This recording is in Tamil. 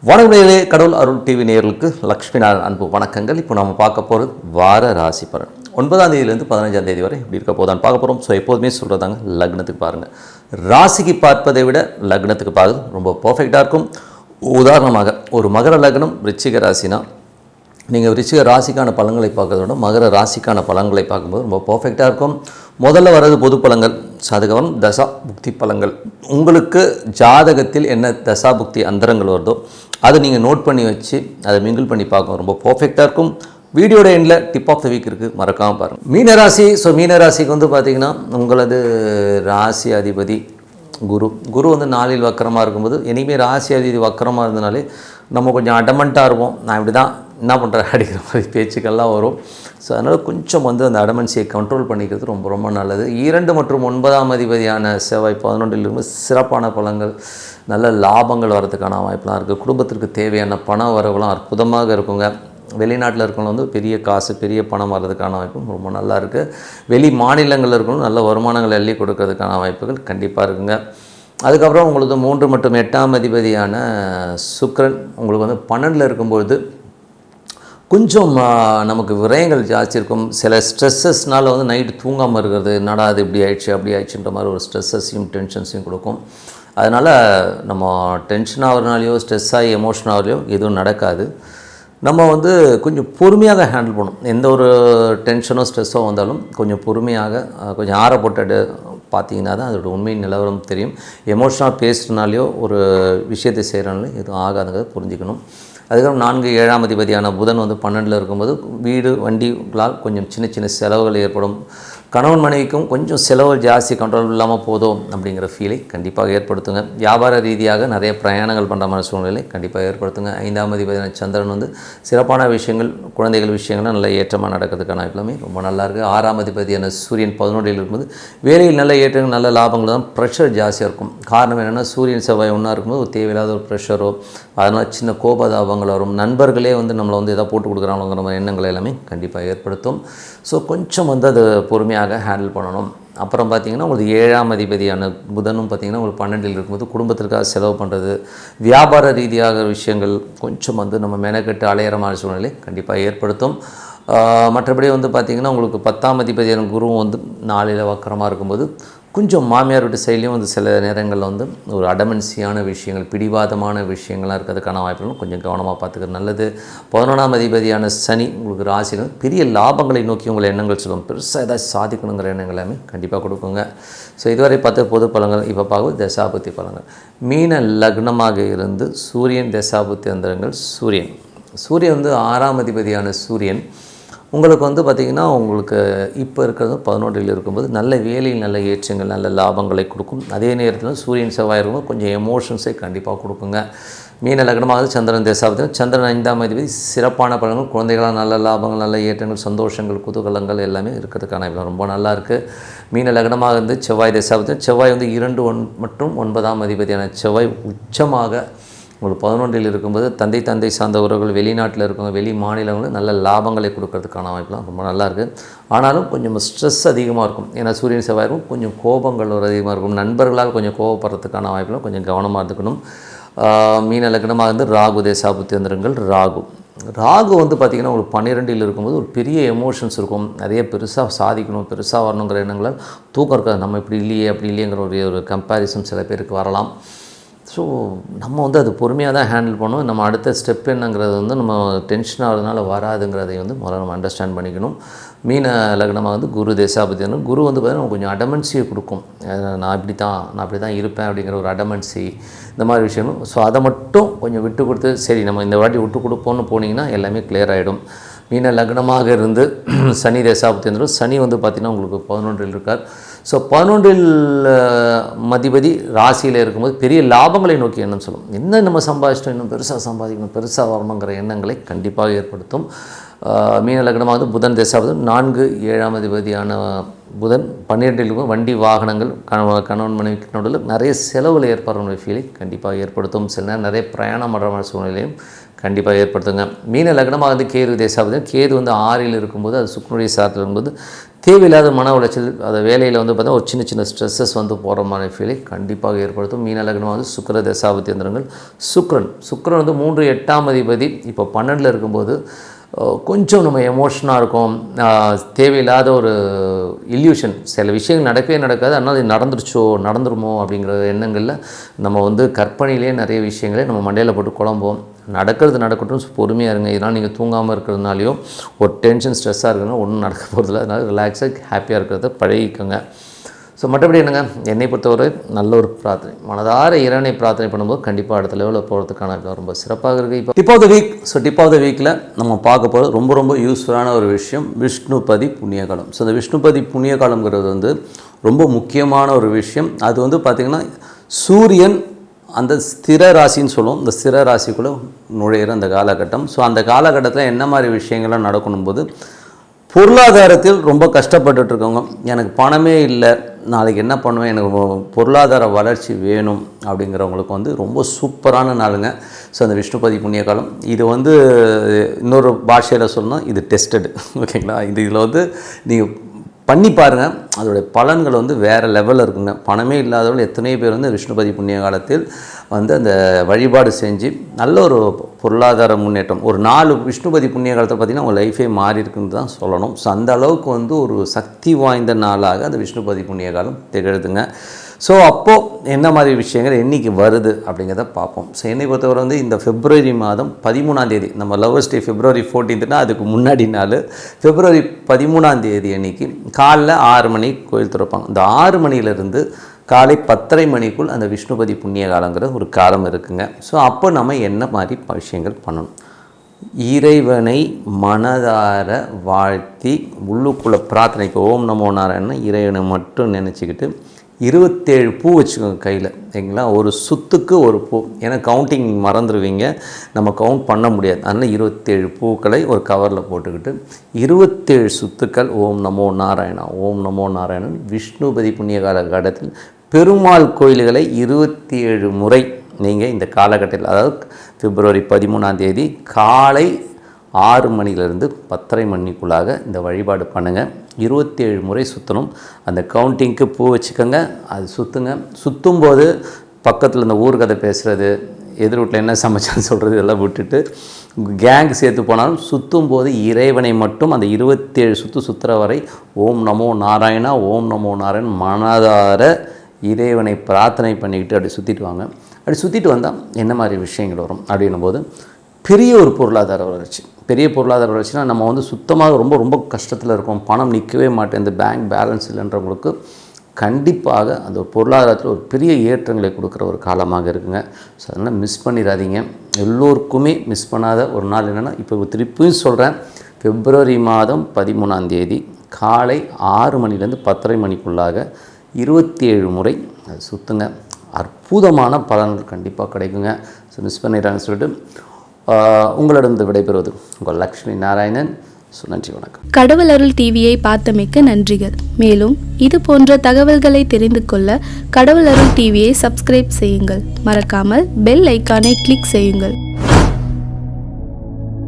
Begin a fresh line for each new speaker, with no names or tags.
வணக்கங்களே, கடவுள் அருள் டிவி நேயர்களுக்கு லக்ஷ்மி நாராயண் அன்பு வணக்கங்கள். இப்போ நம்ம பார்க்க போகிறது வார ராசி பலன் 9ஆம் தேதியிலேருந்து 15ஆம் தேதி வரை எப்படி இருக்க போதான்னு பார்க்க போகிறோம். ஸோ எப்போதுமே சொல்கிறதாங்க, லக்னத்துக்கு பாருங்கள். ராசிக்கு பார்ப்பதை விட லக்னத்துக்கு பார்க்குறது ரொம்ப பர்ஃபெக்டாக இருக்கும். உதாரணமாக ஒரு மகர லக்னம் ரிச்சிக ராசினா நீங்கள் ரிச்சிக ராசிக்கான பலன்களை பார்க்கறத விட மகர ராசிக்கான பலன்களை பார்க்கும்போது ரொம்ப பர்ஃபெக்டாக இருக்கும். முதல்ல வர்றது பொது பலன்கள், அதுக்கப்புறம் தசா புக்தி பலன்கள். உங்களுக்கு ஜாதகத்தில் என்ன தசா புக்தி அந்தரங்கள் வருதோ அதை நீங்கள் நோட் பண்ணி வச்சு அதை மிங்கிள் பண்ணி பார்க்க ரொம்ப பர்ஃபெக்டாக இருக்கும். வீடியோட எண்டில் டிப் ஆஃப் த வீக் இருக்குது, மறக்காமல் பாருங்கள். மீனராசி. ஸோ மீனராசிக்கு வந்து பார்த்திங்கன்னா உங்களது ராசி அதிபதி குரு வந்து நாளில் வக்கரமாக இருக்கும்போது, இனிமேல் ராசி அதிபதி வக்கரமாக இருந்தனாலே நம்ம கொஞ்சம் அடமெண்ட்டாக இருப்போம். நான் இப்படி தான் என்ன பண்ணுறேன் அடிக்கிற மாதிரி பேச்சுக்கள்லாம் வரும். ஸோ அதனால் கொஞ்சம் வந்து அந்த அடமென்சியை கண்ட்ரோல் பண்ணிக்கிறது ரொம்ப ரொம்ப நல்லது. 2 மற்றும் 9ஆம் அதிபதியான செவ்வாய் 11 சிறப்பான பலன்கள், நல்ல லாபங்கள் வரதுக்கான வாய்ப்பெலாம் இருக்குது. குடும்பத்திற்கு தேவையான பண வரவுலாம் அற்புதமாக இருக்குங்க. வெளிநாட்டில் இருக்கவங்க வந்து பெரிய காசு பெரிய பணம் வர்றதுக்கான வாய்ப்பும் ரொம்ப நல்லா இருக்குது. வெளி மாநிலங்களில் இருக்கணும் நல்ல வருமானங்கள் அள்ளி கொடுக்கறதுக்கான வாய்ப்புகள் கண்டிப்பாக இருக்குங்க. அதுக்கப்புறம் உங்களுக்கு 3 மற்றும் 8ஆம் அதிபதியான சுக்கிரன் உங்களுக்கு வந்து 12 இருக்கும்பொழுது கொஞ்சம் நமக்கு விரயங்கள் ஜாஸ்தி இருக்கும். சில ஸ்ட்ரெஸ்ஸஸ்னால் வந்து நைட்டு தூங்காமல் இருக்கிறது, என்னடா அது இப்படி ஆயிடுச்சு அப்படி ஆயிடுச்சுன்ற மாதிரி ஒரு ஸ்ட்ரெஸ்ஸஸையும் டென்ஷன்ஸையும் கொடுக்கும். அதனால் நம்ம டென்ஷன் ஆகிறனாலையோ ஸ்ட்ரெஸ் ஆகி எமோஷன் ஆகலையோ எதுவும் நடக்காது. நம்ம வந்து கொஞ்சம் பொறுமையாக ஹேண்டில் பண்ணணும். எந்த ஒரு டென்ஷனோ ஸ்ட்ரெஸ்ஸோ வந்தாலும் கொஞ்சம் பொறுமையாக கொஞ்சம் ஆற போட்டு பார்த்தீங்கன்னா தான் அதோட உண்மை நிலவரம் தெரியும். எமோஷனாக பேசுகிறனாலையோ ஒரு விஷயத்தை செய்கிறனாலையோ எதுவும் ஆகாதுங்கிறத புரிஞ்சுக்கணும். அதுக்கப்புறம் 4 7ஆம் அதிபதியான புதன் வந்து 12 இருக்கும்போது வீடு வண்டிகளால் கொஞ்சம் சின்ன சின்ன செலவுகள் ஏற்படும். கணவன் மனைவிக்கும் கொஞ்சம் செலவுகள் ஜாஸ்தி கண்ட்ரோல் இல்லாமல் போதும் அப்படிங்கிற ஃபீலை கண்டிப்பாக ஏற்படுத்துங்க. வியாபார ரீதியாக நிறைய பிரயாணங்கள் பண்ணுற மாதிரி சூழ்நிலை கண்டிப்பாக ஏற்படுத்துங்க. 5ஆம் அதிபதியான சந்திரன் வந்து சிறப்பான விஷயங்கள், குழந்தைகள் விஷயங்கள்லாம் நல்ல ஏற்றமாக நடக்கிறதுக்கான எல்லாமே ரொம்ப நல்லாயிருக்கு. 6ஆம் அதிபதியான சூரியன் 11 இருக்கும்போது வேலையில் நல்ல ஏற்றங்கள் நல்ல லாபங்கள் தான். ப்ரெஷர் ஜாஸ்தியாக இருக்கும். காரணம் என்னென்னா சூரியன் செவ்வாய் ஒன்றா இருக்கும்போது ஒரு தேவையில்லாத ஒரு ப்ரெஷரோ அதனால் சின்ன கோபதாபங்கள் வரும். நண்பர்களே வந்து நம்மளை வந்து எதாவது போட்டு கொடுக்குறாங்களோங்கிற மாதிரி எண்ணங்கள் எல்லாமே கண்டிப்பாக ஏற்படுத்தும். ஸோ கொஞ்சம் வந்து அது பொறுமையாக ஹேண்டில் பண்ணணும். அப்புறம் பார்த்திங்கன்னா உங்களுக்கு 7ஆம் அதிபதியான புதனும் பார்த்திங்கன்னா உங்களுக்கு 12 இருக்கும்போது குடும்பத்திற்காக செலவு பண்ணுறது, வியாபார ரீதியாக விஷயங்கள் கொஞ்சம் வந்து நம்ம மெனக்கெட்டு அலையிற மாதிரி சூழ்நிலை கண்டிப்பாக ஏற்படுத்தும். மற்றபடி வந்து பார்த்திங்கன்னா உங்களுக்கு 10ஆம் அதிபதியான குருவும் வந்து 4 வக்கரமாக இருக்கும்போது கொஞ்சம் மாமியார் வீட்டு சைட்லேயும் வந்து சில நேரங்களில் வந்து ஒரு அடமென்சியான விஷயங்கள், பிடிவாதமான விஷயங்கள்லாம் இருக்கிறதுக்கான வாய்ப்புகளும் கொஞ்சம் கவனமாக பார்த்துக்கிறது நல்லது. 11ஆம் அதிபதியான சனி உங்களுக்கு ராசியில் பெரிய லாபங்களை நோக்கி உங்களை எண்ணங்கள் சொல்லும். பெருசாக ஏதாச்சும் சாதிக்கணுங்கிற எண்ணங்கள் எல்லாமே கண்டிப்பாக கொடுக்குங்க. ஸோ இதுவரை 10 பொது பலன்கள். இப்போ பார்க்கும்போது தசாபுத்தி பலன்கள். மீன லக்னமாக இருந்து சூரியன் தசாபுத்தி அந்தரங்கள். சூரியன் வந்து 6ஆம் அதிபதியான சூரியன் உங்களுக்கு வந்து பார்த்திங்கன்னா உங்களுக்கு இப்போ இருக்கிறது 11 இருக்கும்போது நல்ல வேலையில் நல்ல ஏற்றங்கள் நல்ல லாபங்களை கொடுக்கும். அதே நேரத்தில் சூரியன் செவ்வாய் இருக்கும்போது கொஞ்சம் எமோஷன்ஸை கண்டிப்பாக கொடுக்குங்க. மீன லக்னமாக சந்திரன் தேசாபதி. சந்திரன் 5ஆம் அதிபதி சிறப்பான பலன்கள், குழந்தைகளால் நல்ல லாபங்கள் நல்ல ஏற்றங்கள் சந்தோஷங்கள் குதூகலங்கள் எல்லாமே இருக்கிறதுக்கான ரொம்ப நல்லா இருக்குது. மீன லக்னமாக இருந்து செவ்வாய் தேசாபதி. செவ்வாய் வந்து 2 மற்றும் 9ஆம் அதிபதியான செவ்வாய் உச்சமாக உங்களுக்கு 11 இருக்கும்போது தந்தை சார்ந்த உறவுகள், வெளிநாட்டில் இருக்கவங்க, வெளி மாநிலங்களும் நல்ல லாபங்களை கொடுக்கறதுக்கான வாய்ப்புலாம் ரொம்ப நல்லாயிருக்கு. ஆனாலும் கொஞ்சம் ஸ்ட்ரெஸ் அதிகமாக இருக்கும். ஏன்னா சூரியன் செவ்வாய் இருக்கும், கொஞ்சம் கோபங்கள் ஒரு அதிகமாக இருக்கும். நண்பர்களால் கொஞ்சம் கோபப்படுறதுக்கான வாய்ப்புலாம் கொஞ்சம் கவனமாக இருந்துக்கணும். மீன லக்னமாக இருந்து ராகு தேசாபுத்தி வந்துருங்கள். ராகு வந்து பார்த்திங்கன்னா உங்களுக்கு 12 இருக்கும்போது ஒரு பெரிய எமோஷன்ஸ் இருக்கும். நிறைய பெருசாக சாதிக்கணும் பெருசாக வரணுங்கிற எண்ணங்களால் தூக்கம் இருக்காது. நம்ம இப்படி இல்லையே அப்படி இல்லையங்கிற ஒரு கம்பேரிசன் சில பேருக்கு வரலாம். ஸோ நம்ம வந்து அது பொறுமையாக தான் ஹேண்டில் பண்ணணும். நம்ம அடுத்த ஸ்டெப் என்னங்கிறது வந்து நம்ம டென்ஷன் ஆகிறதுனால வராதுங்கிறதை வந்து முதல்ல நம்ம அண்டர்ஸ்டாண்ட் பண்ணிக்கணும். மீன லக்னமாக வந்து குரு தேசாபதி. குரு வந்து பார்த்திங்கன்னா கொஞ்சம் அடமென்சியை கொடுக்கும். நான் இப்படி தான் இருப்பேன் அப்படிங்கிற ஒரு அடமென்சி இந்த மாதிரி விஷயமும். ஸோ அதை மட்டும் கொஞ்சம் விட்டு கொடுத்து சரி நம்ம இந்த வாட்டி விட்டு கொடுப்போம்னு போனீங்கன்னா எல்லாமே கிளியர் ஆகிடும். மீன லக்னமாக இருந்து சனி தேசாபதி. சனி வந்து பார்த்திங்கன்னா உங்களுக்கு 11 இருக்கார். ஸோ 11 அதிபதி ராசியில் இருக்கும்போது பெரிய லாபங்களை நோக்கி எண்ணம் சொல்லும். என்ன நம்ம சம்பாதிச்சிட்டோம், இன்னும் பெருசாக சம்பாதிக்கணும் பெருசாக வரணுங்கிற எண்ணங்களை கண்டிப்பாக ஏற்படுத்தும். மீன லக்னமாக வந்து புதன் தேசாபதி. 4 7ஆம் அதிபதியான புதன் 12 வண்டி வாகனங்கள் கணவன் மனைவிக்கு நடுவில் நிறைய செலவுகள் ஏற்படுற ஃபீலை கண்டிப்பாக ஏற்படுத்தும். சில நேரம் நிறைய பிரயாணம் பண்ணுற மாதிரி சூழ்நிலையும் கண்டிப்பாக ஏற்படுத்துங்க. மீன லக்னமாக வந்து கேது தேசாபதி, கேது வந்து 6ல் இருக்கும்போது அது சுக்கிரனுடைய சாரத்தில் இருக்கும்போது தேவையில்லாத மன உளைச்சல், அதை வேலையில் வந்து பார்த்தா ஒரு சின்ன சின்ன ஸ்ட்ரெஸ்ஸஸ் வந்து போகிற மாதிரி ஃபீலை கண்டிப்பாக ஏற்படுத்தும். மீன லக்னமாக வந்து சுக்கிர தசாபதி எந்திரங்கள். சுக்கிரன் வந்து 3 8ஆம் அதிபதி இப்போ 12ல் இருக்கும்போது கொஞ்சம் நம்ம எமோஷனாக இருக்கும், தேவையில்லாத ஒரு இல்யூஷன், சில விஷயங்கள் நடக்கவே நடக்காது, ஆனால் இது நடந்துருமோ அப்படிங்கிற எண்ணங்களில் நம்ம வந்து கற்பனையிலே நிறைய விஷயங்களே நம்ம மண்டையில் போட்டு குழம்போம். நடக்கட்டும், பொறுமையாக இருங்க. இதனால் நீங்கள் தூங்காமல் இருக்கிறதுனாலையோ ஒரு டென்ஷன் ஸ்ட்ரெஸ்ஸாக இருக்கிறதுனால ஒன்றும் நடக்க போகிறதில்ல. அதனால் ரிலாக்ஸாக ஹாப்பியாக இருக்கிறத பழகிக்கோங்க. ஸோ மற்றபடி என்னங்க, என்னை பொறுத்தவரை நல்ல ஒரு பிரார்த்தனை, மனதார இறைவனை பிரார்த்தனை பண்ணும்போது கண்டிப்பாக அடுத்த லெவலில் போகிறதுக்கான ரொம்ப சிறப்பாக இருக்குது. இப்போ டிப் ஆஃப் த வீக்கில் நம்ம பார்க்க போகிறது ரொம்ப யூஸ்ஃபுல்லான ஒரு விஷயம், விஷ்ணுபதி புண்ணியகாலம். ஸோ இந்த விஷ்ணுபதி புண்ணியகாலம்ங்கிறது வந்து ரொம்ப முக்கியமான ஒரு விஷயம். அது வந்து பார்த்திங்கன்னா சூரியன் அந்த ஸ்திர ராசின்னு சொல்லுவோம், இந்த ஸ்திர ராசிக்குள்ளே நுழையிற அந்த காலகட்டம். ஸோ அந்த காலகட்டத்தில் என்ன மாதிரி விஷயங்கள்லாம் நடக்கணும் போது, பொருளாதாரத்தில் ரொம்ப கஷ்டப்பட்டுட்ருக்கவங்க, எனக்கு பணமே இல்லை, நாளைக்கு என்ன பண்ணுவேன், எனக்கு பொருளாதார வளர்ச்சி வேணும் அப்படிங்கிறவங்களுக்கு வந்து ரொம்ப சூப்பரான நாளுங்க. ஸோ அந்த விஷ்ணுபதி புண்ணியகாலம் இது வந்து இன்னொரு பாஷையில் சொல்லணும், இது டெஸ்டடு, ஓகேங்களா. இதில் வந்து நீங்கள் பண்ணி பாருங்கள், அதோடைய பலன்கள் வந்து வேறு லெவலில் இருக்குங்க. பணமே இல்லாதவர்கள் எத்தனையோ பேர் வந்து விஷ்ணுபதி புண்ணிய காலத்தில் வந்து அந்த வழிபாடு செஞ்சு நல்ல ஒரு பொருளாதார முன்னேற்றம், ஒரு 4 விஷ்ணுபதி புண்ணிய காலத்தை பார்த்திங்கன்னா உங்கள் லைஃபே மாறி இருக்குன்னு தான் சொல்லணும். ஸோ அந்த அளவுக்கு வந்து ஒரு சக்தி வாய்ந்த நாளாக அந்த விஷ்ணுபதி புண்ணிய காலம் திகழுதுங்க. ஸோ அப்போது என்ன மாதிரி விஷயங்கள் என்றைக்கு வருது அப்படிங்கிறத பார்ப்போம். ஸோ என்னை பொறுத்தவரை வந்து இந்த February மாதம் 13ஆம் தேதி, நம்ம லவ்வர்ஸ் டே February 14னா அதுக்கு முன்னாடி நாள் February 13ஆம் தேதி அன்றைக்கி காலைல 6 மணி கோயில் திறப்பாங்க. இந்த 6 மணியிலேருந்து காலை 10:30 மணிக்குள் அந்த விஷ்ணுபதி புண்ணிய காலங்கிற ஒரு காலம் இருக்குங்க. ஸோ அப்போ நம்ம என்ன மாதிரி விஷயங்கள் பண்ணணும், இறைவனை மனதார வாழ்த்தி உள்ளுக்குள்ளே பிரார்த்தனைக்கு ஓம் நமோ நாராயணன் இறைவனை மட்டும் நினச்சிக்கிட்டு 27 பூ வச்சுக்கோங்க கையில், சரிங்களா. ஒரு சுத்துக்கு ஒரு பூ, ஏன்னா கவுண்டிங் மறந்துடுவீங்க, நம்ம கவுண்ட் பண்ண முடியாது. அதனால் 27 பூக்களை ஒரு கவரில் போட்டுக்கிட்டு 27 சுத்துக்கள் ஓம் நமோ நாராயணா ஓம் நமோ நாராயணன் விஷ்ணுபதி புண்ணிய காலகட்டத்தில் பெருமாள் கோயில்களை 27 முறை நீங்கள் இந்த காலகட்டத்தில், அதாவது February 13ஆம் தேதி காலை 6 மணிலேருந்து 10:30 மணிக்குள்ளாக இந்த வழிபாடு பண்ணுங்கள். 27 முறை சுற்றணும். அந்த கவுண்டிங்க்கு பூ வச்சுக்கோங்க, அது சுற்றுங்க. சுற்றும்போது பக்கத்தில் இந்த ஊர்கதை பேசுகிறது, எதிர் வீட்டில் என்ன சமைச்சான்னு சொல்கிறது இதெல்லாம் விட்டுட்டு கேங் சேர்த்து போனாலும் சுற்றும்போது இறைவனை மட்டும் அந்த 27 சுற்றுற வரை ஓம் நமோ நாராயணா ஓம் நமோ நாராயண் மனதார இறைவனை பிரார்த்தனை பண்ணிக்கிட்டு அப்படி சுற்றிட்டு வாங்க. அப்படி சுற்றிட்டு வந்தால் என்ன மாதிரி விஷயங்கள் வரும் அப்படின்னும் போது, பெரிய ஒரு பொருளாதார வளர்ச்சினா நம்ம வந்து சுத்தமாக ரொம்ப கஷ்டத்தில் இருக்கோம், பணம் நிற்கவே மாட்டேன், இந்த பேங்க் பேலன்ஸ் இல்லைன்றவங்களுக்கு கண்டிப்பாக அந்த ஒரு பொருளாதாரத்தில் ஒரு பெரிய ஏற்றங்களை கொடுக்குற ஒரு காலமாக இருக்குங்க. ஸோ அதனால் மிஸ் பண்ணிடாதீங்க. எல்லோருக்குமே மிஸ் பண்ணாத ஒரு நாள் என்னென்னா, இப்போ திருப்பியும் சொல்கிறேன், February மாதம் 13ஆம் தேதி காலை 6 மணிலேருந்து 10:30 மணிக்குள்ளாக 27 முறை அது சுற்றுங்க. அற்புதமான பலன்கள் கண்டிப்பாக கிடைக்குங்க. ஸோ மிஸ் பண்ணிடுறாங்கன்னு சொல்லிட்டு உங்களிடம் விடைபெறுவது உங்கள் லக்ஷ்மி நாராயணன். நன்றி, வணக்கம்.
கடவுள் அருள் டிவியை பார்த்தமைக்கு நன்றிகள். மேலும் இது போன்ற தகவல்களை தெரிந்து கொள்ள கடவுள் அருள் டிவியை சப்ஸ்கிரைப் செய்யுங்கள். மறக்காமல் பெல் ஐக்கானை கிளிக் செய்யுங்கள்.